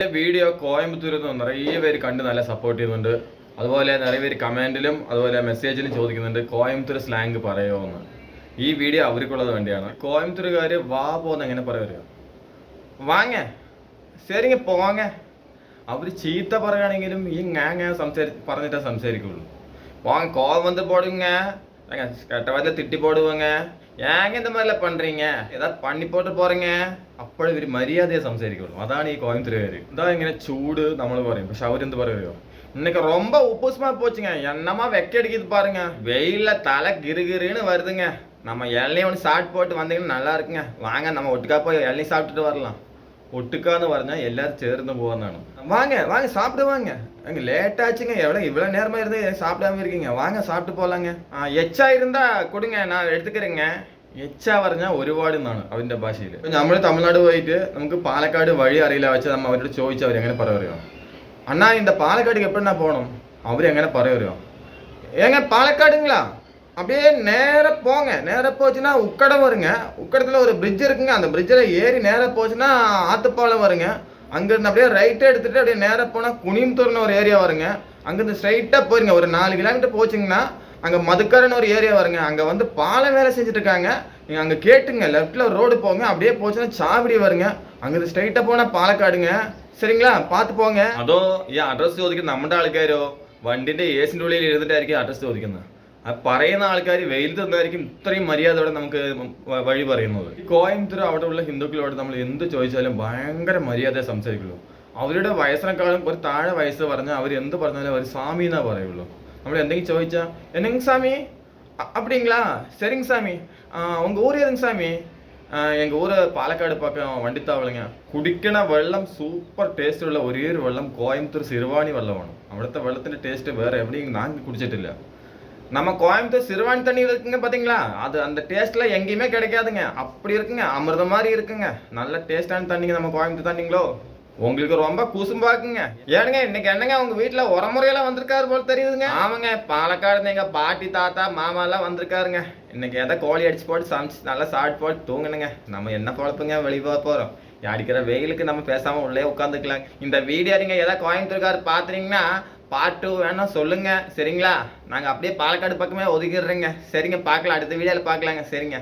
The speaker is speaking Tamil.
വീഡിയോ കോയമ്പത്തൂരിൽ നിന്ന് നിറയെ പേര് കണ്ട് നല്ല സപ്പോർട്ട് ചെയ്യുന്നുണ്ട്. അതുപോലെ നിറയെ പേര് കമന്റിലും അതുപോലെ മെസ്സേജിലും ചോദിക്കുന്നുണ്ട് കോയമ്പത്തൂർ സ്ലാങ് പറയുമോ എന്ന്. ഈ വീഡിയോ അവർക്കുള്ളത് വേണ്ടിയാണ്. കോയമ്പത്തൂരുകാർ വാ പോന്ന് എങ്ങനെ പറയുക? വാങ്ങ ശരിങ്ങ പോങ്ങ. അവർ ചീത്ത പറയുകയാണെങ്കിലും ഈ ഞാൻ പറഞ്ഞിട്ടേ സംസാരിക്കുള്ളൂ. வாங்க கோவம் வந்து போடுங்க, கெட்ட வார்த்தை திட்டி போடுவாங்க, ஏங்க இந்த மாதிரிலாம் பண்றீங்க, ஏதாவது பண்ணி போட்டு போறீங்க, അപ്പോഴേ ഇവർ മര്യാദയെ സംസാരിക്കുള്ളൂ. അതാണ് ഈ കോയമ്പത്തൂരുകാർ. ഇതാ ഇങ്ങനെ ചൂട് നമ്മൾ പറയും, പക്ഷെ അവരെന്ത് പറയുമോ? இன்னைக்கு ரொம்ப உப்புசுமா போச்சுங்க, என்னமா வெக்கடிக்குது பாருங்க, வெயில்ல தலை கிருகிருன்னு வருதுங்க, நம்ம இளநீ ஒன்று சாப்பிட்டு போட்டு வந்தீங்கன்னா நல்லா இருக்குங்க, வாங்க நம்ம ஒட்டுக்கா போய் இளநீ சாப்பிட்டுட்டு வரலாம். ஒட்டுக்கான்னு പറഞ്ഞാൽ எல்லாரும் சேர்ந்து போவாന്നാണ്. வாங்க வாங்க சாப்பிட்டு வாங்க, அங்கே லேட் ஆச்சுங்க, இவ்வளோ நேரமாக இருந்து சாப்பிடாம இருக்கீங்க, வாங்க சாப்பிட்டு போகலாங்க. எச்சா இருந்தா கொடுங்க, நான் எடுத்துக்கிறேங்க. എച്ചാ പറഞ്ഞാൽ ഒരുപാട് എന്നാണ് അവന്റെ ഭാഷയിൽ. നമ്മൾ തമിഴ്നാട് പോയിട്ട് നമുക്ക് പാലക്കാട് വഴി അറിയില്ല വെച്ചാൽ നമ്മൾ അവരോട് ചോദിച്ചാൽ അവരെങ്ങനെ പറയുമോ? അണ്ണാ இந்த பாலக்காடுக்கு எப்படின்னா போகணும், அவரெങ്ങനെ പറയുമോ? ஏங்க பாலக்காடுங்களா, அப்படியே நேராக போங்க, நேராக போச்சுன்னா உக்கடம் வருங்க, உக்கடத்தில் ஒரு பிரிட்ஜ் இருக்குங்க, அந்த பிரிட்ஜில் ஏறி நேராக போச்சுன்னா ஆத்துப்பாலம் வருங்க. அங்கேருந்து அப்படியே ரைட்டே எடுத்துகிட்டு அப்படியே நேராக போனால் குனியம்புத்தூர்னு ஒரு ஏரியா வருங்க. அங்கேருந்து ஸ்ட்ரைட்டாக போயிருங்க, ஒரு 4 கிலோமீட்டர் போச்சிங்கன்னா அங்கே மதுக்கரைன்னு ஒரு ஏரியா வருங்க. அங்கே வந்து பாலம் வேலை செஞ்சுட்டு இருக்காங்க. நீங்கள் அங்கே கேட்டுங்க, லெஃப்ட்டில் ரோடு போங்க, அப்படியே போச்சுன்னா சாவடி வருங்க. அங்கேருந்து ஸ்ட்ரைட்டாக போனால் பாலக்காடுங்க. சரிங்களா, பார்த்து പോങ്ങ. അതോ ഈ അഡ്രസ്സ് ചോദിക്കുന്ന നമ്മുടെ ആൾക്കാരോ വണ്ടിൻ്റെ ഏസിൻ്റെ ഉള്ളിൽ ഇരുന്നിട്ടായിരിക്കും അഡ്രസ്സ് ചോദിക്കുന്നത്. അത് പറയുന്ന ആൾക്കാർ വെയിലത്ത് നിന്നായിരിക്കും ഇത്രയും മര്യാദയോടെ നമുക്ക് വഴി പറയുന്നത്. ഈ കോയമ്പത്തൂർ അവിടെ ഉള്ള ഹിന്ദുക്കളോട് നമ്മൾ എന്ത് ചോദിച്ചാലും ഭയങ്കര മര്യാദയെ സംസാരിക്കുള്ളൂ. അവരുടെ വയസ്സിനെക്കാളും ഒരു താഴെ വയസ്സ് പറഞ്ഞാൽ അവർ എന്ത് പറഞ്ഞാലും അവർ സ്വാമി എന്നാ പറയുള്ളൂ. നമ്മൾ എന്തെങ്കിലും ചോദിച്ചാൽ என்னங்க சாமி அப்படிங்களா, சரிங்க சாமி, உங்கள் ஊர் எதுங்க சாமி? எங்கள் ஊர் പാലക്കാട് പക്കം വണ്ടിത്താവളങ്ങ. കുടിക്കണ വെള്ളം സൂപ്പർ ടേസ്റ്റുള്ള ഒരേ ഒരു വെള്ളം കോയമ്പത്തൂർ സിറുവാണി വെള്ളമാണ്. അവിടുത്തെ വെള്ളത്തിൻ്റെ ടേസ്റ്റ് വേറെ എവിടെയും ഞാൻ കുടിച്ചിട്ടില്ല. நம்ம கோயம்புத்தூர் சிறுவாணி தண்ணி இருக்குங்க பார்த்தீங்களா, அது அந்த டேஸ்ட்டில் எங்கேயுமே கிடைக்காதுங்க. அப்படி இருக்குங்க, அமிர்தம் மாதிரி இருக்குங்க, நல்ல டேஸ்டான தண்ணிங்க நம்ம கோயம்புத்தூர் தண்ணிங்களோ. உங்களுக்கு ரொம்ப குசும்பாக்குங்க. ஏனுங்க இன்னைக்கு என்னங்க உங்க வீட்டுல உரமுறையெல்லாம் வந்திருக்காரு போல தெரியுதுங்க. ஆமாங்க, பாலக்காடு எங்க பாட்டி தாத்தா மாமா எல்லாம் வந்திருக்காருங்க. இன்னைக்கு எதை கோழி அடிச்சு போட்டு சமைச்சு நல்லா சாப்பிட்டு போட்டு தூங்கணுங்க. நம்ம என்ன பொழப்புங்க வெளியே போறோம், அடிக்கிற வெயிலுக்கு நம்ம பேசாம உள்ளே உட்காந்துக்கலாம். இந்த வீடியோ நீங்க ஏதாவது கோயம்புத்தூர்கார் பாத்துறீங்கன்னா பார்ட் 2 வேணா சொல்லுங்க, சரிங்களா? நாங்க அப்படியே பாலக்காடு பக்கமே ஒதுக்கிடுறேங்க. சரிங்க, பார்க்கலாம், அடுத்த வீடியோல பார்க்கலாங்க. சரிங்க.